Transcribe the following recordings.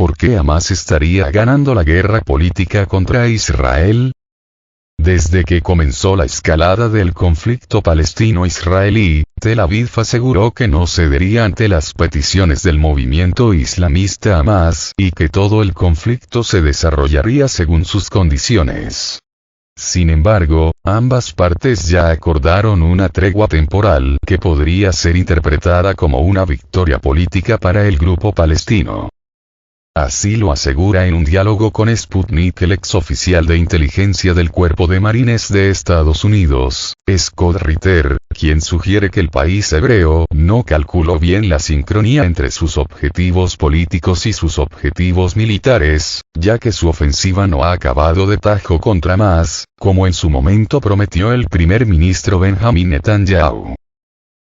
¿Por qué Hamás estaría ganando la guerra política contra Israel? Desde que comenzó la escalada del conflicto palestino-israelí, Tel Aviv aseguró que no cedería ante las peticiones del movimiento islamista Hamás, y que todo el conflicto se desarrollaría según sus condiciones. Sin embargo, ambas partes ya acordaron una tregua temporal que podría ser interpretada como una victoria política para el grupo palestino. Así lo asegura en un diálogo con Sputnik el exoficial de inteligencia del Cuerpo de Marines de Estados Unidos, Scott Ritter, quien sugiere que el país hebreo no calculó bien la sincronía entre sus objetivos políticos y sus objetivos militares, ya que su ofensiva no ha acabado de tajo contra Hamás, como en su momento prometió el primer ministro Benjamin Netanyahu.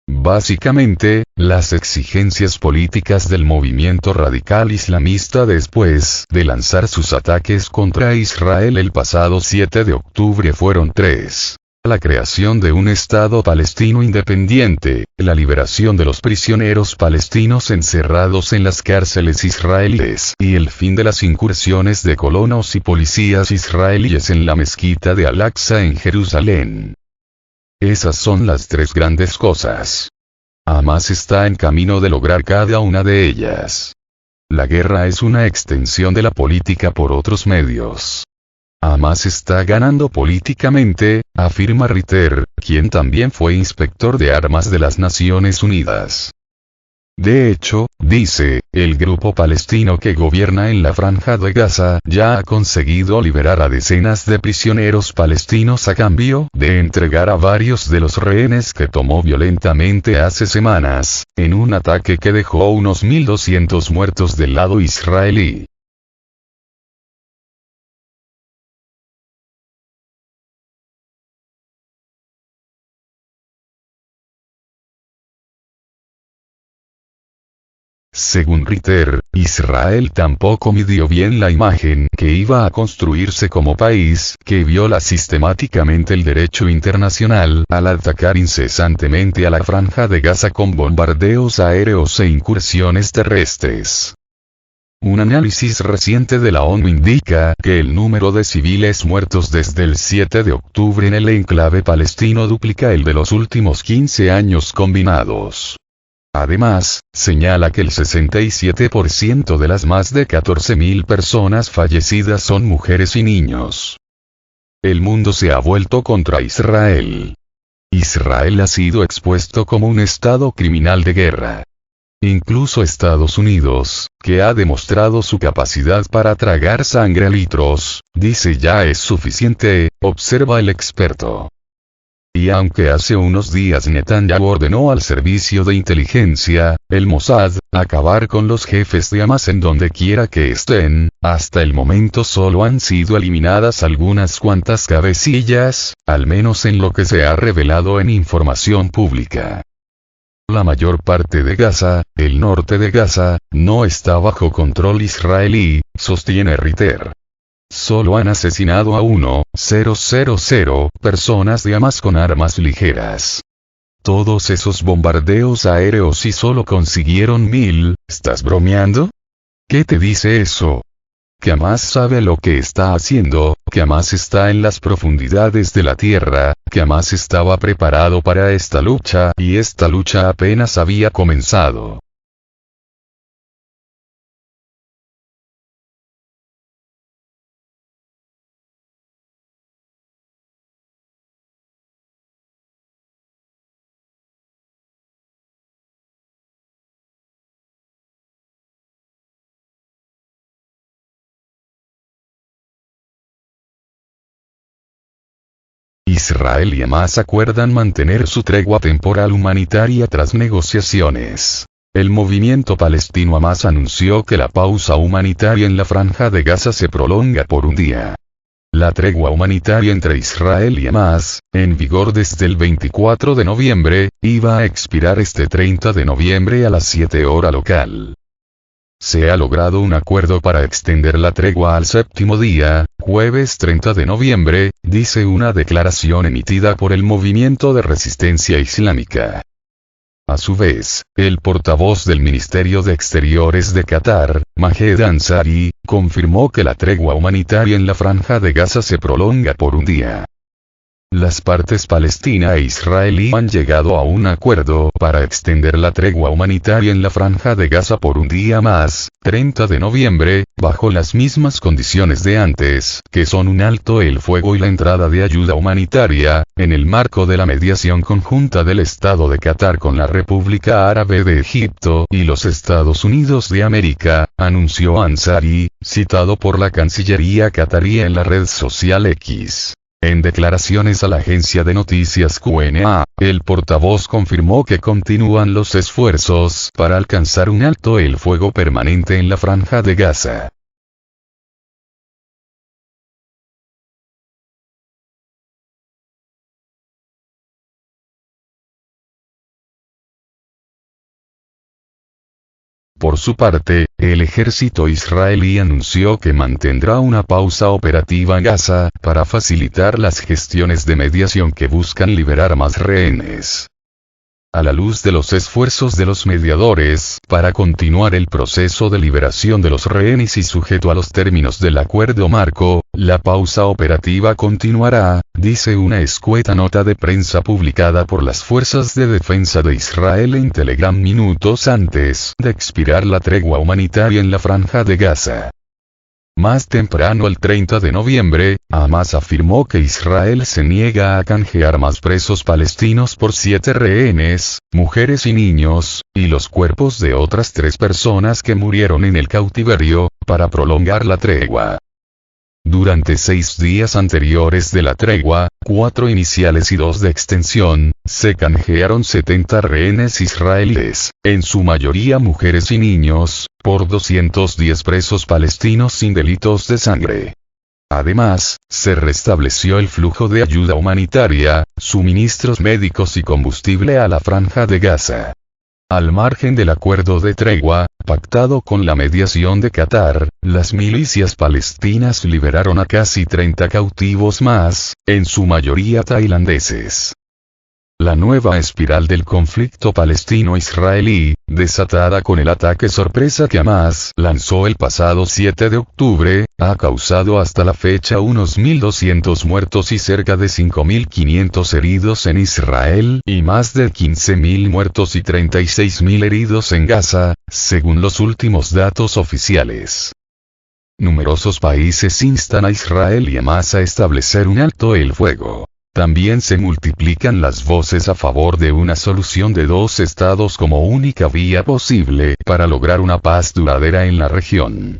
Básicamente, las exigencias políticas del movimiento radical islamista después de lanzar sus ataques contra Israel el pasado 7 de octubre fueron tres: la creación de un Estado palestino independiente, la liberación de los prisioneros palestinos encerrados en las cárceles israelíes y el fin de las incursiones de colonos y policías israelíes en la mezquita de Al-Aqsa en Jerusalén. Esas son las tres grandes cosas. Hamás está en camino de lograr cada una de ellas. La guerra es una extensión de la política por otros medios. Hamás está ganando políticamente, afirma Ritter, quien también fue inspector de armas de las Naciones Unidas. De hecho, dice, el grupo palestino que gobierna en la Franja de Gaza ya ha conseguido liberar a decenas de prisioneros palestinos a cambio de entregar a varios de los rehenes que tomó violentamente hace semanas, en un ataque que dejó unos 1.200 muertos del lado israelí. Según Ritter, Israel tampoco midió bien la imagen que iba a construirse como país que viola sistemáticamente el derecho internacional al atacar incesantemente a la Franja de Gaza con bombardeos aéreos e incursiones terrestres. Un análisis reciente de la ONU indica que el número de civiles muertos desde el 7 de octubre en el enclave palestino duplica el de los últimos 15 años combinados. Además, señala que el 67% de las más de 14.000 personas fallecidas son mujeres y niños. El mundo se ha vuelto contra Israel. Israel ha sido expuesto como un estado criminal de guerra. Incluso Estados Unidos, que ha demostrado su capacidad para tragar sangre a litros, dice ya es suficiente, observa el experto. Y aunque hace unos días Netanyahu ordenó al servicio de inteligencia, el Mossad, acabar con los jefes de Hamás en donde quiera que estén, hasta el momento solo han sido eliminadas algunas cuantas cabecillas, al menos en lo que se ha revelado en información pública. La mayor parte de Gaza, el norte de Gaza, no está bajo control israelí, sostiene Ritter. Solo han asesinado a 1,000 personas de Hamás con armas ligeras. Todos esos bombardeos aéreos y solo consiguieron 1.000, ¿estás bromeando? ¿Qué te dice eso? Que Hamás sabe lo que está haciendo, que Hamás está en las profundidades de la tierra, que Hamás estaba preparado para esta lucha y esta lucha apenas había comenzado. Israel y Hamás acuerdan mantener su tregua temporal humanitaria tras negociaciones. El movimiento palestino Hamás anunció que la pausa humanitaria en la Franja de Gaza se prolonga por un día. La tregua humanitaria entre Israel y Hamás, en vigor desde el 24 de noviembre, iba a expirar este 30 de noviembre a las 7 hora local. Se ha logrado un acuerdo para extender la tregua al séptimo día, jueves 30 de noviembre, dice una declaración emitida por el Movimiento de Resistencia Islámica. A su vez, el portavoz del Ministerio de Exteriores de Qatar, Majed Ansari, confirmó que la tregua humanitaria en la Franja de Gaza se prolonga por un día. Las partes palestina e israelí han llegado a un acuerdo para extender la tregua humanitaria en la Franja de Gaza por un día más, 30 de noviembre, bajo las mismas condiciones de antes, que son un alto el fuego y la entrada de ayuda humanitaria, en el marco de la mediación conjunta del Estado de Qatar con la República Árabe de Egipto y los Estados Unidos de América, anunció Ansari, citado por la Cancillería qatarí en la red social X. En declaraciones a la agencia de noticias QNA, el portavoz confirmó que continúan los esfuerzos para alcanzar un alto el fuego permanente en la Franja de Gaza. Por su parte, el ejército israelí anunció que mantendrá una pausa operativa en Gaza, para facilitar las gestiones de mediación que buscan liberar más rehenes. A la luz de los esfuerzos de los mediadores, para continuar el proceso de liberación de los rehenes y sujeto a los términos del acuerdo marco, la pausa operativa continuará, dice una escueta nota de prensa publicada por las Fuerzas de Defensa de Israel en Telegram minutos antes de expirar la tregua humanitaria en la Franja de Gaza. Más temprano el 30 de noviembre, Hamas afirmó que Israel se niega a canjear más presos palestinos por 7 rehenes, mujeres y niños, y los cuerpos de otras 3 personas que murieron en el cautiverio, para prolongar la tregua. Durante 6 días anteriores de la tregua, 4 iniciales y 2 de extensión, se canjearon 70 rehenes israelíes, en su mayoría mujeres y niños, por 210 presos palestinos sin delitos de sangre. Además, se restableció el flujo de ayuda humanitaria, suministros médicos y combustible a la Franja de Gaza. Al margen del acuerdo de tregua, pactado con la mediación de Qatar, las milicias palestinas liberaron a casi 30 cautivos más, en su mayoría tailandeses. La nueva espiral del conflicto palestino-israelí, desatada con el ataque sorpresa que Hamas lanzó el pasado 7 de octubre, ha causado hasta la fecha unos 1.200 muertos y cerca de 5.500 heridos en Israel y más de 15.000 muertos y 36.000 heridos en Gaza, según los últimos datos oficiales. Numerosos países instan a Israel y Hamas a establecer un alto el fuego. También se multiplican las voces a favor de una solución de 2 estados como única vía posible para lograr una paz duradera en la región.